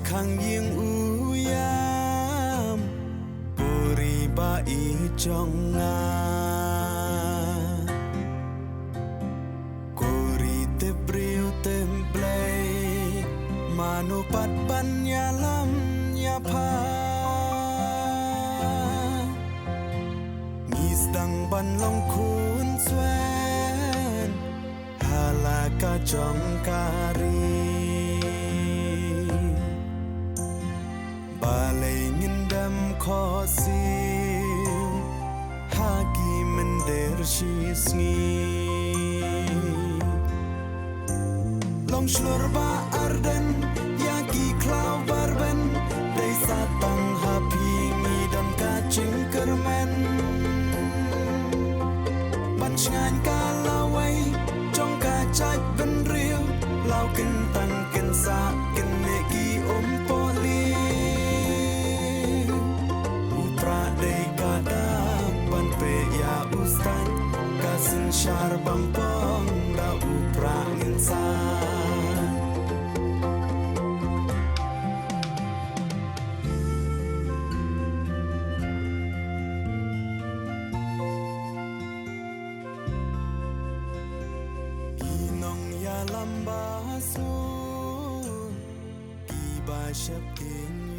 khang ying uyam puri ba I chong nga kuri te briu templay manu pat pan ya lam ya pha ngis dang ban long khun swen hala ka chong kari balay ngindam kho siu hagi mender shi sngi long shlur ba arden yagi klau barben dei satang happy mi dam ka ching kermen ban ngan ka lawai trong ka chai ben riu lau kin tang kin sa kin ne gi poli upra dei ka da ban pe ya ustan ka sin shar bam pong da upra ngin sa lamba sun ki ba shap king